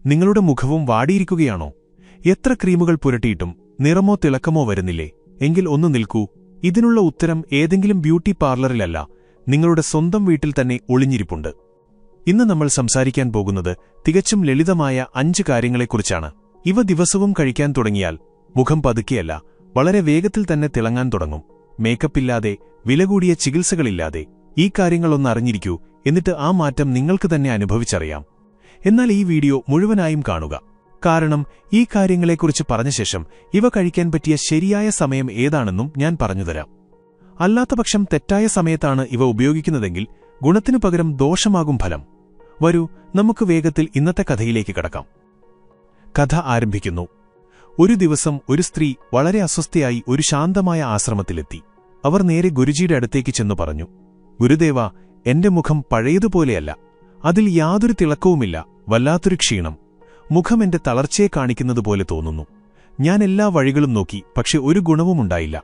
നിങ്ങളുടെ മുഖവും വാടിയിരിക്കുകയാണോ? എത്ര ക്രീമുകൾ പുരട്ടിയിട്ടും നിറമോ തിളക്കമോ വരുന്നില്ലേ? എങ്കിൽ ഒന്ന് നിൽക്കൂ. ഇതിനുള്ള ഉത്തരം ഏതെങ്കിലും ബ്യൂട്ടി പാർലറിലല്ല, നിങ്ങളുടെ സ്വന്തം വീട്ടിൽ തന്നെ ഒളിഞ്ഞിരിപ്പുണ്ട്. ഇന്ന് നമ്മൾ സംസാരിക്കാൻ പോകുന്നത് തികച്ചും ലളിതമായ 5 കാര്യങ്ങളെക്കുറിച്ചാണ്. ഇവ ദിവസവും കഴിക്കാൻ തുടങ്ങിയാൽ മുഖം പതുക്കെയല്ല, വളരെ വേഗത്തിൽ തന്നെ തിളങ്ങാൻ തുടങ്ങും. മേക്കപ്പില്ലാതെ, വിലകൂടിയ ചികിത്സകളില്ലാതെ ഈ കാര്യങ്ങളൊന്ന് അറിഞ്ഞിരിക്കൂ. എന്നിട്ട് ആ മാറ്റം നിങ്ങൾക്ക് തന്നെ അനുഭവിച്ചറിയാം. എന്നാൽ ഈ വീഡിയോ മുഴുവനായും കാണുക. കാരണം ഈ കാര്യങ്ങളെക്കുറിച്ച് പറഞ്ഞ ശേഷം ഇവ കഴിക്കാൻ പറ്റിയ ശരിയായ സമയം ഏതാണെന്നും ഞാൻ പറഞ്ഞുതരാം. അല്ലാത്തപക്ഷം തെറ്റായ സമയത്താണ് ഇവ ഉപയോഗിക്കുന്നതെങ്കിൽ ഗുണത്തിനു പകരം ദോഷമാകും ഫലം. വരൂ, നമുക്ക് വേഗത്തിൽ ഇന്നത്തെ കഥയിലേക്ക് കടക്കാം. കഥ ആരംഭിക്കുന്നു. ഒരു ദിവസം ഒരു സ്ത്രീ വളരെ അസ്വസ്ഥയായി ഒരു ശാന്തമായ ആശ്രമത്തിലെത്തി. അവർ നേരെ ഗുരുജിയുടെ അടുത്തേക്ക് ചെന്നു പറഞ്ഞു, ഗുരുദേവ, എന്റെ മുഖം പഴയതുപോലെയല്ല. അതിൽ യാതൊരു തിളക്കവുമില്ല, വല്ലാത്തൊരു ക്ഷീണം. മുഖം എന്റെ തളർച്ചയെ കാണിക്കുന്നതുപോലെ തോന്നുന്നു. ഞാൻ എല്ലാ വഴികളും നോക്കി, പക്ഷെ ഒരു ഗുണവുമുണ്ടായില്ല.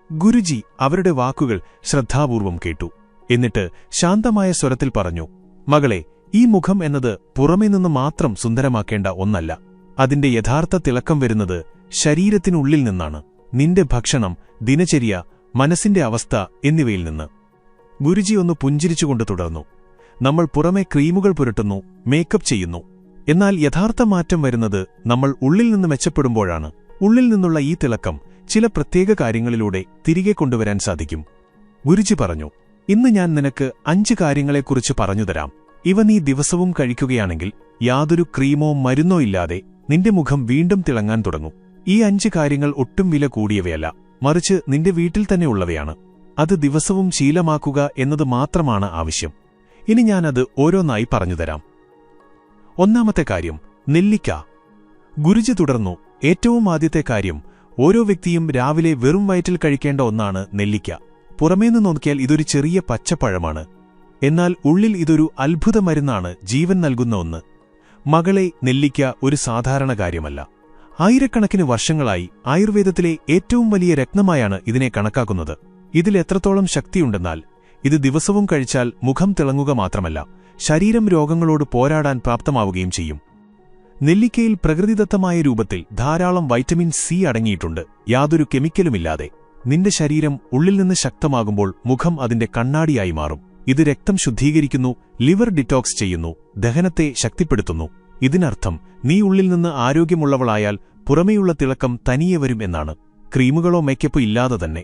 ഗുരുജി അവരുടെ വാക്കുകൾ ശ്രദ്ധാപൂർവം കേട്ടു. എന്നിട്ട് ശാന്തമായ സ്വരത്തിൽ പറഞ്ഞു, മകളെ, ഈ മുഖം എന്നത് പുറമേ നിന്ന് മാത്രം സുന്ദരമാക്കേണ്ട ഒന്നല്ല. അതിന്റെ യഥാർത്ഥ തിളക്കം വരുന്നത് ശരീരത്തിനുള്ളിൽ നിന്നാണ്. നിന്റെ ഭക്ഷണം, ദിനചര്യ, മനസ്സിന്റെ അവസ്ഥ എന്നിവയിൽ നിന്ന്. ഗുരുജി ഒന്ന് പുഞ്ചിരിച്ചുകൊണ്ട് തുടർന്നു, നമ്മൾ പുറമെ ക്രീമുകൾ പുരട്ടുന്നു, മേക്കപ്പ് ചെയ്യുന്നു. എന്നാൽ യഥാർത്ഥ മാറ്റം വരുന്നത് നമ്മൾ ഉള്ളിൽ നിന്ന് മെച്ചപ്പെടുമ്പോഴാണ്. ഉള്ളിൽ നിന്നുള്ള ഈ തിളക്കം ചില പ്രത്യേക കാര്യങ്ങളിലൂടെ തിരികെ കൊണ്ടുവരാൻ സാധിക്കും. ഗുരുജി പറഞ്ഞു, ഇന്ന് ഞാൻ നിനക്ക് 5 കാര്യങ്ങളെക്കുറിച്ച് പറഞ്ഞുതരാം. ഇവ നീ ദിവസവും കഴിക്കുകയാണെങ്കിൽ യാതൊരു ക്രീമോ മരുന്നോ ഇല്ലാതെ നിന്റെ മുഖം വീണ്ടും തിളങ്ങാൻ തുടങ്ങും. ഈ 5 കാര്യങ്ങൾ ഒട്ടും വില കൂടിയവയല്ല, മറിച്ച് നിന്റെ വീട്ടിൽ തന്നെ ഉള്ളവയാണ്. അത് ദിവസവും ശീലമാക്കുക എന്നത് മാത്രമാണ് ആവശ്യം. ഇനി ഞാനത് ഓരോന്നായി പറഞ്ഞുതരാം. ഒന്നാമത്തെ കാര്യം, നെല്ലിക്ക. ഗുരുജി തുടർന്നു, ഏറ്റവും ആദ്യത്തെ കാര്യം, ഓരോ വ്യക്തിയും രാവിലെ വെറും വയറ്റിൽ കഴിക്കേണ്ട ഒന്നാണ് നെല്ലിക്ക. പുറമേന്ന് നോക്കിയാൽ ഇതൊരു ചെറിയ പച്ചപ്പഴമാണ്. എന്നാൽ ഉള്ളിൽ ഇതൊരു അത്ഭുത മരുന്നാണ്, ജീവൻ നൽകുന്ന ഒന്ന്. മകളെ, നെല്ലിക്ക ഒരു സാധാരണ കാര്യമല്ല. ആയിരക്കണക്കിന് വർഷങ്ങളായി ആയുർവേദത്തിലെ ഏറ്റവും വലിയ രത്നമായാണ് ഇതിനെ കണക്കാക്കുന്നത്. ഇതിൽ എത്രത്തോളം ശക്തിയുണ്ടെന്നാൽ ഇത് ദിവസവും കഴിച്ചാൽ മുഖം തിളങ്ങുക മാത്രമല്ല, ശരീരം രോഗങ്ങളോട് പോരാടാൻ പ്രാപ്തമാവുകയും ചെയ്യും. നെല്ലിക്കയിൽ പ്രകൃതിദത്തമായ രൂപത്തിൽ ധാരാളം വൈറ്റമിൻ സി അടങ്ങിയിട്ടുണ്ട്, യാതൊരു കെമിക്കലുമില്ലാതെ. നിന്റെ ശരീരം ഉള്ളിൽ നിന്ന് ശക്തമാകുമ്പോൾ മുഖം അതിന്റെ കണ്ണാടിയായി മാറും. ഇത് രക്തം ശുദ്ധീകരിക്കുന്നു, ലിവർ ഡിറ്റോക്സ് ചെയ്യുന്നു, ദഹനത്തെ ശക്തിപ്പെടുത്തുന്നു. ഇതിനർത്ഥം നീ ഉള്ളിൽ നിന്ന് ആരോഗ്യമുള്ളവളായാൽ പുറമേയുള്ള തിളക്കം തനിയെ വരും എന്നാണ്, ക്രീമുകളോ മേക്കപ്പോ ഇല്ലാതെ തന്നെ.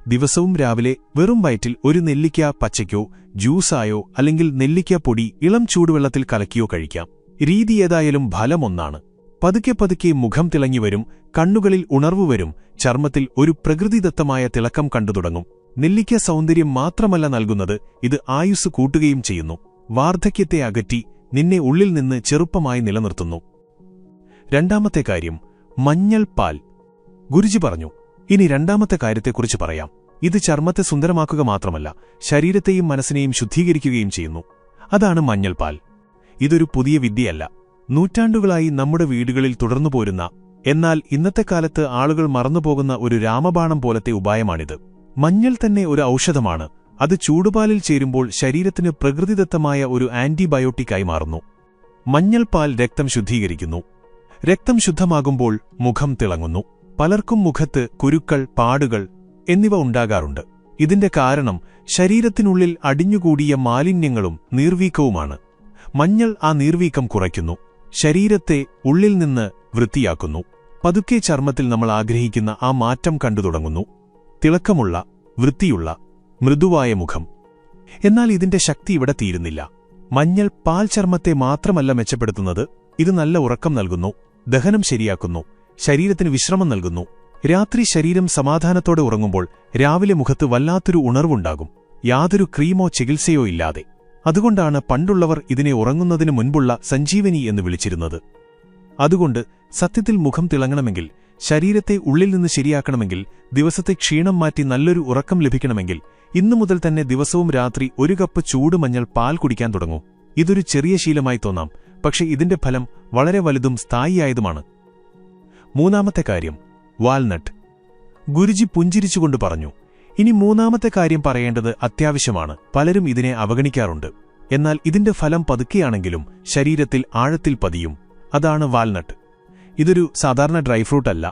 ദിവസവും രാവിലെ വെറും വയറ്റിൽ ഒരു നെല്ലിക്ക പച്ചയ്ക്കോ ജ്യൂസായോ അല്ലെങ്കിൽ നെല്ലിക്ക പൊടി ഇളം ചൂടുവെള്ളത്തിൽ കലക്കിയോ കഴിക്കാം. രീതി ഏതായാലും ഫലം ഒന്നാണ്. പതുക്കെ പതുക്കെ മുഖം തിളങ്ങിവരും, കണ്ണുകളിൽ ഉണർവ് വരും, ചർമ്മത്തിൽ ഒരു പ്രകൃതിദത്തമായ തിളക്കം കണ്ടുതുടങ്ങും. നെല്ലിക്ക സൗന്ദര്യം മാത്രമല്ല നൽകുന്നത്, ഇത് ആയുസ് കൂട്ടുകയും ചെയ്യുന്നു. വാർദ്ധക്യത്തെ അകറ്റി നിന്നെ ഉള്ളിൽ നിന്ന് ചെറുപ്പമായി നിലനിർത്തുന്നു. രണ്ടാമത്തെ കാര്യം, മഞ്ഞൾ പാൽ. ഗുരുജി പറഞ്ഞു, ഇനി രണ്ടാമത്തെ കാര്യത്തെക്കുറിച്ച് പറയാം. ഇത് ചർമ്മത്തെ സുന്ദരമാക്കുക മാത്രമല്ല, ശരീരത്തെയും മനസ്സിനെയും ശുദ്ധീകരിക്കുകയും ചെയ്യുന്നു. അതാണ് മഞ്ഞൾ പാൽ. ഇതൊരു പുതിയ വിദ്യയല്ല. നൂറ്റാണ്ടുകളായി നമ്മുടെ വീടുകളിൽ തുടർന്നുപോരുന്ന, എന്നാൽ ഇന്നത്തെ കാലത്ത് ആളുകൾ മറന്നുപോകുന്ന ഒരു രാമബാണം പോലത്തെ ഉപായമാണിത്. മഞ്ഞൾ തന്നെ ഒരു ഔഷധമാണ്. അത് ചൂടുപാലിൽ ചേരുമ്പോൾ ശരീരത്തിന് പ്രകൃതിദത്തമായ ഒരു ആന്റിബയോട്ടിക്കായി മാറുന്നു. മഞ്ഞൾ പാൽ രക്തം ശുദ്ധീകരിക്കുന്നു. രക്തം ശുദ്ധമാകുമ്പോൾ മുഖം തിളങ്ങുന്നു. പലർക്കും മുഖത്ത് കുരുക്കൾ, പാടുകൾ എന്നിവ ഉണ്ടാകാറുണ്ട്. ഇതിന്റെ കാരണം ശരീരത്തിനുള്ളിൽ അടിഞ്ഞുകൂടിയ മാലിന്യങ്ങളും നീർവീക്കവുമാണ്. മഞ്ഞൾ ആ നീർവീക്കം കുറയ്ക്കുന്നു, ശരീരത്തെ ഉള്ളിൽ നിന്ന് വൃത്തിയാക്കുന്നു. പതുക്കെ ചർമ്മത്തിൽ നമ്മൾ ആഗ്രഹിക്കുന്ന ആ മാറ്റം കണ്ടുതുടങ്ങുന്നു. തിളക്കമുള്ള, വൃത്തിയുള്ള, മൃദുവായ മുഖം. എന്നാൽ ഇതിന്റെ ശക്തി ഇവിടെ തീരുന്നില്ല. മഞ്ഞൾ പാൽ ചർമ്മത്തെ മാത്രമല്ല മെച്ചപ്പെടുത്തുന്നത്, ഇത് നല്ല ഉറക്കം നൽകുന്നു, ദഹനം ശരിയാക്കുന്നു, ശരീരത്തിന് വിശ്രമം നൽകുന്നു. രാത്രി ശരീരം സമാധാനത്തോടെ ഉറങ്ങുമ്പോൾ രാവിലെ മുഖത്ത് വല്ലാത്തൊരു ഉണർവുണ്ടാകും, യാതൊരു ക്രീമോ ചികിത്സയോ ഇല്ലാതെ. അതുകൊണ്ടാണ് പണ്ടുള്ളവർ ഇതിനെ ഉറങ്ങുന്നതിനു മുൻപുള്ള സഞ്ജീവനി എന്ന് വിളിച്ചിരുന്നത്. അതുകൊണ്ട് സത്യത്തിൽ മുഖം തിളങ്ങണമെങ്കിൽ, ശരീരത്തെ ഉള്ളിൽ നിന്ന് ശരിയാക്കണമെങ്കിൽ, ദിവസത്തെ ക്ഷീണം മാറ്റി നല്ലൊരു ഉറക്കം ലഭിക്കണമെങ്കിൽ ഇന്നു മുതൽ തന്നെ ദിവസവും രാത്രി 1 കപ്പ് ചൂടുമഞ്ഞൾ പാൽ കുടിക്കാൻ തുടങ്ങൂ. ഇതൊരു ചെറിയ ശീലമായി തോന്നാം, പക്ഷെ ഇതിന്റെ ഫലം വളരെ വലുതും സ്ഥായിയായതുമാണ്. മൂന്നാമത്തെ കാര്യം, വാൽനട്ട്. ഗുരുജി പുഞ്ചിരിച്ചുകൊണ്ട് പറഞ്ഞു, ഇനി മൂന്നാമത്തെ കാര്യം പറയേണ്ടത് അത്യാവശ്യമാണ്. പലരും ഇതിനെ അവഗണിക്കാറുണ്ട്. എന്നാൽ ഇതിന്റെ ഫലം പതുക്കെയാണെങ്കിലും ശരീരത്തിൽ ആഴത്തിൽ പതിയും. അതാണ് വാൽനട്ട്. ഇതൊരു സാധാരണ ഡ്രൈ ഫ്രൂട്ട് അല്ല.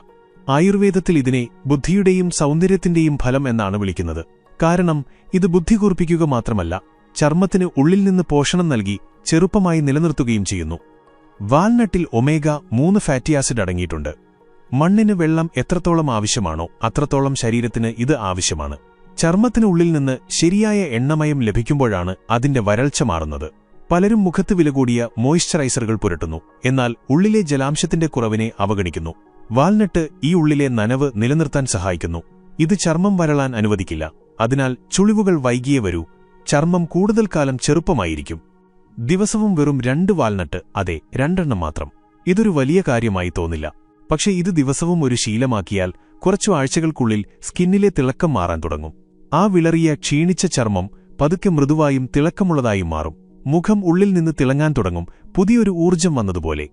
ആയുർവേദത്തിൽ ഇതിനെ ബുദ്ധിയുടെയും സൗന്ദര്യത്തിന്റെയും ഫലം എന്നാണ് വിളിക്കുന്നത്. കാരണം ഇത് ബുദ്ധി കൂർപ്പിക്കുക മാത്രമല്ല, ചർമ്മത്തിന് ഉള്ളിൽ നിന്ന് പോഷണം നൽകി ചെറുപ്പമായി നിലനിർത്തുകയും ചെയ്യുന്നു. വാൽനട്ടിൽ ഒമേഗ-3 ഫാറ്റി ആസിഡ് അടങ്ങിയിട്ടുണ്ട്. മണ്ണിന് വെള്ളം എത്രത്തോളം ആവശ്യമാണോ അത്രത്തോളം ശരീരത്തിന് ഇത് ആവശ്യമാണ്. ചർമ്മത്തിനുള്ളിൽ നിന്ന് ശരിയായ എണ്ണമയം ലഭിക്കുമ്പോഴാണ് അതിന്റെ വരൾച്ച മാറുന്നത്. പലരും മുഖത്ത് വിലകൂടിയ മോയ്സ്ചറൈസറുകൾ പുരട്ടുന്നു, എന്നാൽ ഉള്ളിലെ ജലാംശത്തിന്റെ കുറവിനെ അവഗണിക്കുന്നു. വാൽനട്ട് ഈ ഉള്ളിലെ നനവ് നിലനിർത്താൻ സഹായിക്കുന്നു. ഇത് ചർമ്മം വരളാൻ അനുവദിക്കില്ല. അതിനാൽ ചുളിവുകൾ വൈകിയേ വരൂ. ചർമ്മം കൂടുതൽ കാലം ചെറുപ്പമായിരിക്കും. ദിവസവും വെറും 2 വാൽനട്ട്, അതെ 2 മാത്രം. ഇതൊരു വലിയ കാര്യമായി തോന്നില്ല. പക്ഷേ ഇത് ദിവസവും ഒരു ശീലമാക്കിയാൽ കുറച്ചു ആഴ്ചകൾക്കുള്ളിൽ സ്കിന്നിലെ തിളക്കം മാറാൻ തുടങ്ങും. ആ വിളറിയ ക്ഷീണിച്ച ചർമ്മം പതുക്കെ മൃദുവായും തിളക്കമുള്ളതായും മാറും. മുഖം ഉള്ളിൽ നിന്ന് തിളങ്ങാൻ തുടങ്ങും, പുതിയൊരു ഊർജ്ജം വന്നതുപോലെ.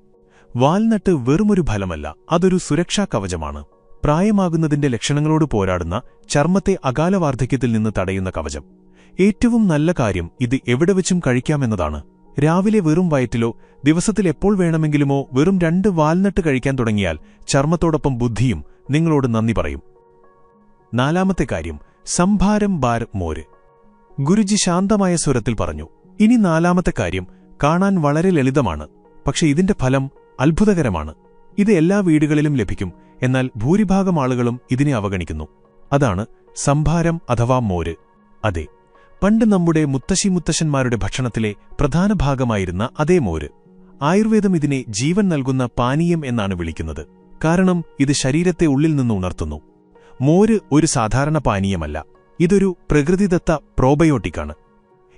വാൽനട്ട് വെറുമൊരു ഫലമല്ല, അതൊരു സുരക്ഷാ കവചമാണ്. പ്രായമാകുന്നതിന്റെ ലക്ഷണങ്ങളോട് പോരാടുന്ന, ചർമ്മത്തെ അകാല വാർദ്ധക്യത്തിൽ നിന്ന് തടയുന്ന കവചം. ഏറ്റവും നല്ല കാര്യം ഇത് എവിടെ വെച്ചും കഴിക്കാമെന്നതാണ്. രാവിലെ വെറും വയറ്റിലോ ദിവസത്തിൽ എപ്പോൾ വേണമെങ്കിലുമോ വെറും 2 വാൽനട്ട് കഴിക്കാൻ തുടങ്ങിയാൽ ചർമ്മത്തോടൊപ്പം ബുദ്ധിയും നിങ്ങളോട് നന്ദി പറയും. 4ാമത്തെ കാര്യം, സംഭാരം ബാർ മോര്. ഗുരുജി ശാന്തമായ സ്വരത്തിൽ പറഞ്ഞു. ഇനി 4ാമത്തെ കാര്യം കാണാൻ വളരെ ലളിതമാണ്, പക്ഷെ ഇതിന്റെ ഫലം അത്ഭുതകരമാണ്. ഇത് എല്ലാ വീടുകളിലും ലഭിക്കും, എന്നാൽ ഭൂരിഭാഗം ആളുകളും ഇതിനെ അവഗണിക്കുന്നു. അതാണ് സംഭാരം അഥവാ മോര്. അതെ, പണ്ട് നമ്മുടെ മുത്തശ്ശിമുത്തശ്ശന്മാരുടെ ഭക്ഷണത്തിലെ പ്രധാന ഭാഗമായിരുന്ന അതേ മോര്. ആയുർവേദം ഇതിനെ ജീവൻ നൽകുന്ന പാനീയം എന്നാണ് വിളിക്കുന്നത്. കാരണം ഇത് ശരീരത്തെ ഉള്ളിൽ നിന്ന് ഉണർത്തുന്നു. മോര് ഒരു സാധാരണ പാനീയമല്ല, ഇതൊരു പ്രകൃതിദത്ത പ്രോബയോട്ടിക്കാണ്.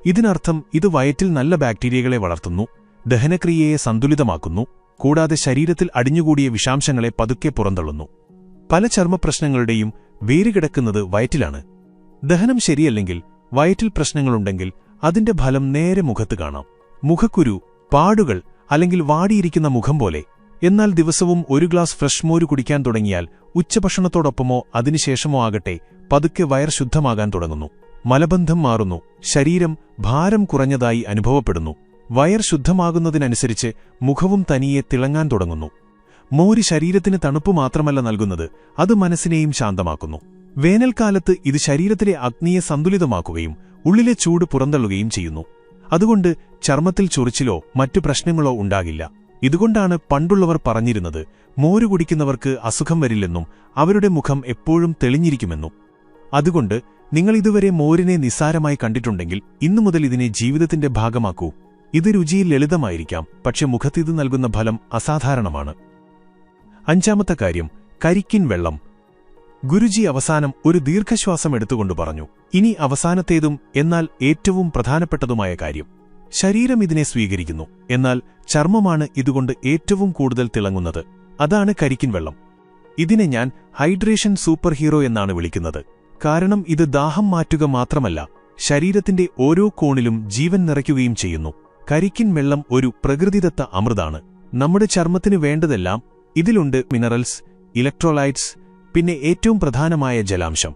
ഇതിനർത്ഥം ഇത് വയറ്റിൽ നല്ല ബാക്ടീരിയകളെ വളർത്തുന്നു, ദഹനക്രിയയെ സന്തുലിതമാക്കുന്നു, കൂടാതെ ശരീരത്തിൽ അടിഞ്ഞുകൂടിയ വിഷാംശങ്ങളെ പതുക്കെ പുറന്തള്ളുന്നു. പല ചർമ്മപ്രശ്നങ്ങളുടെയും വേരുകിടക്കുന്നത് വയറ്റിലാണ്. ദഹനം ശരിയല്ലെങ്കിൽ, വയറ്റിൽ പ്രശ്നങ്ങളുണ്ടെങ്കിൽ അതിന്റെ ഫലം നേരെ മുഖത്ത് കാണാം. മുഖക്കുരു, പാടുകൾ, അല്ലെങ്കിൽ വാടിയിരിക്കുന്ന മുഖം പോലെ. എന്നാൽ ദിവസവും 1 ഗ്ലാസ് ഫ്രഷ് മോര് കുടിക്കാൻ തുടങ്ങിയാൽ ഉച്ചഭക്ഷണത്തോടൊപ്പമോ അതിനുശേഷമോ ആകട്ടെ പതുക്കെ വയർ ശുദ്ധമാകാൻ തുടങ്ങുന്നു. മലബന്ധം മാറുന്നു, ശരീരം ഭാരം കുറഞ്ഞതായി അനുഭവപ്പെടുന്നു. വയർ ശുദ്ധമാകുന്നതിനനുസരിച്ച് മുഖവും തനിയെ തിളങ്ങാൻ തുടങ്ങുന്നു. മോര് ശരീരത്തിന് തണുപ്പ് മാത്രമല്ല നൽകുന്നത്, അത് മനസ്സിനെയും ശാന്തമാക്കുന്നു. വേനൽക്കാലത്ത് ഇത് ശരീരത്തിലെ അഗ്നിയെ സന്തുലിതമാക്കുകയും ഉള്ളിലെ ചൂട് പുറന്തള്ളുകയും ചെയ്യുന്നു. അതുകൊണ്ട് ചർമ്മത്തിൽ ചൊറിച്ചിലോ മറ്റു പ്രശ്നങ്ങളോ ഉണ്ടാകില്ല. ഇതുകൊണ്ടാണ് പണ്ടുള്ളവർ പറഞ്ഞിരുന്നത്, മോര് കുടിക്കുന്നവർക്ക് അസുഖം വരില്ലെന്നും അവരുടെ മുഖം എപ്പോഴും തെളിഞ്ഞിരിക്കുമെന്നും. അതുകൊണ്ട് നിങ്ങൾ ഇതുവരെ മോരിനെ നിസ്സാരമായി കണ്ടിട്ടുണ്ടെങ്കിൽ ഇന്നുമുതൽ ഇതിനെ ജീവിതത്തിന്റെ ഭാഗമാക്കൂ. ഇത് രുചിയിൽ ലളിതമായിരിക്കാം, പക്ഷെ മുഖത്തിത് നൽകുന്ന ഫലം അസാധാരണമാണ്. 5ാമത്തെ കാര്യം, കരിക്കിൻ വെള്ളം. ഗുരുജി അവസാനം ഒരു ദീർഘശ്വാസം എടുത്തുകൊണ്ട് പറഞ്ഞു. ഇനി അവസാനത്തേതും എന്നാൽ ഏറ്റവും പ്രധാനപ്പെട്ടതുമായ കാര്യം. ശരീരം ഇതിനെ സ്വീകരിക്കുന്നു, എന്നാൽ ചർമ്മമാണ് ഇതുകൊണ്ട് ഏറ്റവും കൂടുതൽ തിളങ്ങുന്നത്. അതാണ് കരിക്കിൻ വെള്ളം. ഇതിനെ ഞാൻ ഹൈഡ്രേഷൻ സൂപ്പർ ഹീറോ എന്നാണ് വിളിക്കുന്നത്. കാരണം ഇത് ദാഹം മാറ്റുക മാത്രമല്ല, ശരീരത്തിന്റെ ഓരോ കോണിലും ജീവൻ നിറയ്ക്കുകയും ചെയ്യുന്നു. കരിക്കിൻ വെള്ളം ഒരു പ്രകൃതിദത്ത അമൃതാണ്. നമ്മുടെ ചർമ്മത്തിന് വേണ്ടതെല്ലാം ഇതിലുണ്ട്: മിനറൽസ്, ഇലക്ട്രോലൈറ്റ്സ്, പിന്നെ ഏറ്റവും പ്രധാനമായ ജലാംശം.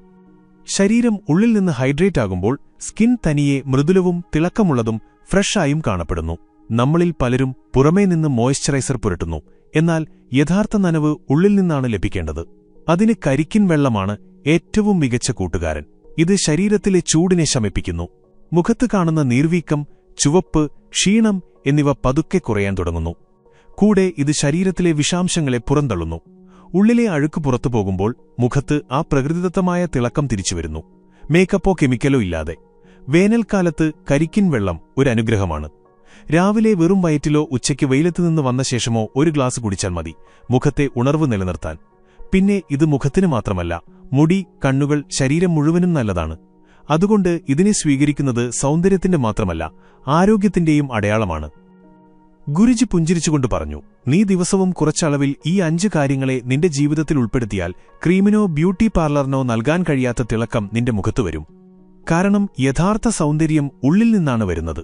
ശരീരം ഉള്ളിൽ നിന്ന് ഹൈഡ്രേറ്റ് ആകുമ്പോൾ സ്കിൻ തനിയെ മൃദുലവും തിളക്കമുള്ളതും ഫ്രഷായും കാണപ്പെടുന്നു. നമ്മളിൽ പലരും പുറമേ നിന്ന് മോയ്സ്ചറൈസർ പുരട്ടുന്നു, എന്നാൽ യഥാർത്ഥ നനവ് ഉള്ളിൽ നിന്നാണ് ലഭിക്കേണ്ടത്. അതിന് കരിക്കിൻ വെള്ളമാണ് ഏറ്റവും മികച്ച കൂട്ടുകാരൻ. ഇത് ശരീരത്തിലെ ചൂടിനെ ശമിപ്പിക്കുന്നു. മുഖത്ത് കാണുന്ന നീർവീക്കം, ചുവപ്പ്, ക്ഷീണം എന്നിവ പതുക്കെ കുറയാൻ തുടങ്ങുന്നു. കൂടെ ഇത് ശരീരത്തിലെ വിഷാംശങ്ങളെ പുറന്തള്ളുന്നു. ഉള്ളിലെ അഴുക്ക് പുറത്തു പോകുമ്പോൾ മുഖത്ത് ആ പ്രകൃതിദത്തമായ തിളക്കം തിരിച്ചുവരുന്നു, മേക്കപ്പോ കെമിക്കലോ ഇല്ലാതെ. വേനൽക്കാലത്ത് കരിക്കിൻ വെള്ളം ഒരു അനുഗ്രഹമാണ്. രാവിലെ വെറും വയറ്റിലോ ഉച്ചയ്ക്ക് വെയിലത്തുനിന്ന് വന്ന ശേഷമോ 1 ഗ്ലാസ് കുടിച്ചാൽ മതി, മുഖത്തെ ഉണർവ് നിലനിർത്താൻ. പിന്നെ ഇത് മുഖത്തിന് മാത്രമല്ല, മുടി, കണ്ണുകൾ, ശരീരം മുഴുവനും നല്ലതാണ്. അതുകൊണ്ട് ഇതിനെ സ്വീകരിക്കുന്നത് സൗന്ദര്യത്തിന്റെ മാത്രമല്ല, ആരോഗ്യത്തിന്റെയും അടയാളമാണ്. ഗുരുജി പുഞ്ചിരിച്ചുകൊണ്ട് പറഞ്ഞു, നീ ദിവസവും കുറച്ചളവിൽ ഈ 5 കാര്യങ്ങളെ നിന്റെ ജീവിതത്തിൽ ഉൾപ്പെടുത്തിയാൽ ക്രീമിനോ ബ്യൂട്ടി പാർലറിനോ നൽകാൻ കഴിയാത്ത തിളക്കം നിന്റെ മുഖത്തു വരും. കാരണം യഥാർത്ഥ സൗന്ദര്യം ഉള്ളിൽ നിന്നാണ് വരുന്നത്.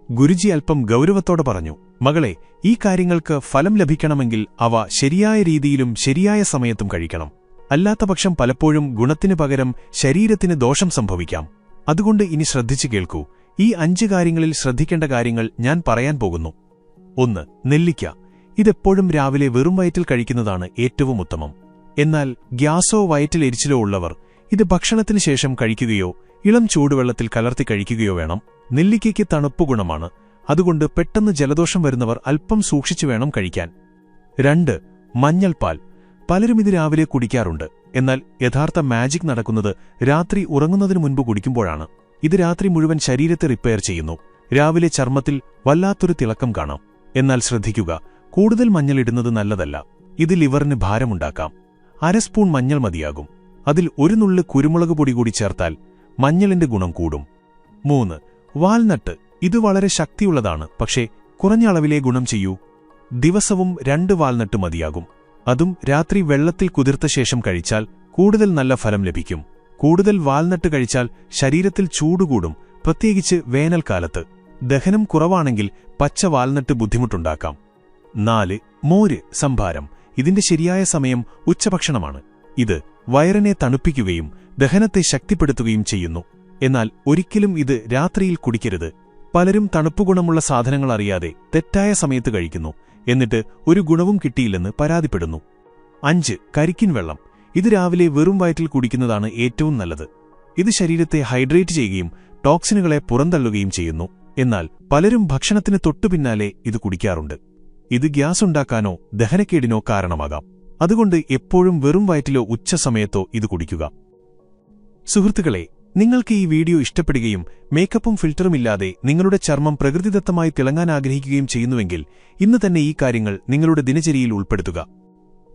ഗുരുജി അല്പം ഗൗരവത്തോടെ പറഞ്ഞു, മകളെ, ഈ കാര്യങ്ങൾക്ക് ഫലം ലഭിക്കണമെങ്കിൽ അവ ശരിയായ രീതിയിലും ശരിയായ സമയത്തും കഴിക്കണം. അല്ലാത്തപക്ഷം പലപ്പോഴും ഗുണത്തിനു പകരം ശരീരത്തിന് ദോഷം സംഭവിക്കാം. അതുകൊണ്ട് ഇനി ശ്രദ്ധിച്ചു കേൾക്കൂ. ഈ 5 കാര്യങ്ങളിൽ ശ്രദ്ധിക്കേണ്ട കാര്യങ്ങൾ ഞാൻ പറയാൻ പോകുന്നു. 1. നെല്ലിക്ക. ഇതെപ്പോഴും രാവിലെ വെറും വയറ്റിൽ കഴിക്കുന്നതാണ് ഏറ്റവും ഉത്തമം. എന്നാൽ ഗ്യാസോ വയറ്റിൽ എരിച്ചിലോ ഉള്ളവർ ഇത് ഭക്ഷണത്തിന് ശേഷം കഴിക്കുകയോ ഇളം ചൂടുവെള്ളത്തിൽ കലർത്തി കഴിക്കുകയോ വേണം. നെല്ലിക്കയ്ക്ക് തണുപ്പ് ഗുണമാണ്. അതുകൊണ്ട് പെട്ടെന്ന് ജലദോഷം വരുന്നവർ അല്പം സൂക്ഷിച്ചു വേണം കഴിക്കാൻ. 2. മഞ്ഞൾപ്പാൽ. പലരും ഇത് രാവിലെ കുടിക്കാറുണ്ട്. എന്നാൽ യഥാർത്ഥ മാജിക് നടക്കുന്നത് രാത്രി ഉറങ്ങുന്നതിനു മുൻപ് കുടിക്കുമ്പോഴാണ്. ഇത് രാത്രി മുഴുവൻ ശരീരത്തെ റിപ്പയർ ചെയ്യുന്നു. രാവിലെ ചർമ്മത്തിൽ വല്ലാത്തൊരു തിളക്കം കാണാം. എന്നാൽ ശ്രദ്ധിക്കുക, കൂടുതൽ മഞ്ഞളിടുന്നത് നല്ലതല്ല. ഇത് ലിവറിന് ഭാരമുണ്ടാക്കാം. 1/2 സ്പൂൺ മഞ്ഞൾ മതിയാകും. അതിൽ 1 നുള്ള് കുരുമുളക് പൊടി കൂടി ചേർത്താൽ മഞ്ഞളിന്റെ ഗുണം കൂടും. 3. വാൽനട്ട്. ഇത് വളരെ ശക്തിയുള്ളതാണ്, പക്ഷേ കുറഞ്ഞ അളവിലേ ഗുണം ചെയ്യൂ. ദിവസവും 2 വാൽനട്ട് മതിയാകും. അതും രാത്രി വെള്ളത്തിൽ കുതിർത്ത ശേഷം കഴിച്ചാൽ കൂടുതൽ നല്ല ഫലം ലഭിക്കും. കൂടുതൽ വാൽനട്ട് കഴിച്ചാൽ ശരീരത്തിൽ ചൂടുകൂടും, പ്രത്യേകിച്ച് വേനൽക്കാലത്ത്. ദഹനം കുറവാണെങ്കിൽ പച്ച വാൽനട്ട് ബുദ്ധിമുട്ടുണ്ടാക്കാം. 4. മോര് സംഭാരം. ഇതിന്റെ ശരിയായ സമയം ഉച്ചഭക്ഷണമാണ്. ഇത് വയറിനെ തണുപ്പിക്കുകയും ദഹനത്തെ ശക്തിപ്പെടുത്തുകയും ചെയ്യുന്നു. എന്നാൽ ഒരിക്കലും ഇത് രാത്രിയിൽ കുടിക്കരുത്. പലരും തണുപ്പുഗുണമുള്ള സാധനങ്ങൾ അറിയാതെ തെറ്റായ സമയത്ത് കഴിക്കുന്നു. എന്നിട്ട് ഒരു ഗുണവും കിട്ടിയില്ലെന്ന് പരാതിപ്പെടുന്നു. 5. കരിക്കിൻ വെള്ളം. ഇത് രാവിലെ വെറും വയറ്റിൽ കുടിക്കുന്നതാണ് ഏറ്റവും നല്ലത്. ഇത് ശരീരത്തെ ഹൈഡ്രേറ്റ് ചെയ്യുകയും ടോക്സിനുകളെ പുറന്തള്ളുകയും ചെയ്യുന്നു. എന്നാൽ പലരും ഭക്ഷണത്തിന് തൊട്ടുപിന്നാലെ ഇത് കുടിക്കാറുണ്ട്. ഇത് ഗ്യാസ് ഉണ്ടാക്കാനോ ദഹനക്കേടിനോ കാരണമാകാം. അതുകൊണ്ട് എപ്പോഴും വെറും വയറ്റിലോ ഉച്ചസമയത്തോ ഇത് കുടിക്കുക. സുഹൃത്തുക്കളെ, നിങ്ങൾക്ക് ഈ വീഡിയോ ഇഷ്ടപ്പെടുകയും മേക്കപ്പും ഫിൽറ്ററുമില്ലാതെ നിങ്ങളുടെ ചർമ്മം പ്രകൃതിദത്തമായി തിളങ്ങാൻ ആഗ്രഹിക്കുകയും ചെയ്യുന്നുവെങ്കിൽ ഇന്ന് തന്നെ ഈ കാര്യങ്ങൾ നിങ്ങളുടെ ദിനചര്യയിൽ ഉൾപ്പെടുത്തുക.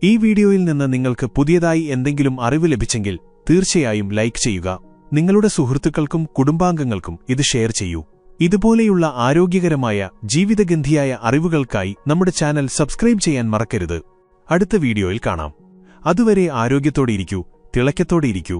ഈ വീഡിയോയിൽ നിന്ന് നിങ്ങൾക്ക് പുതിയതായി എന്തെങ്കിലും അറിവ് ലഭിച്ചെങ്കിൽ തീർച്ചയായും ലൈക്ക് ചെയ്യുക. നിങ്ങളുടെ സുഹൃത്തുക്കൾക്കും കുടുംബാംഗങ്ങൾക്കും ഇത് ഷെയർ ചെയ്യൂ. ഇതുപോലെയുള്ള ആരോഗ്യകരമായ ജീവിതഗന്ധിയായ അറിവുകൾക്കായി നമ്മുടെ ചാനൽ സബ്സ്ക്രൈബ് ചെയ്യാൻ മറക്കരുത്. അടുത്ത വീഡിയോയിൽ കാണാം. അതുവരെ ആരോഗ്യത്തോടെയിരിക്കൂ, തിളക്കത്തോടെയിരിക്കൂ.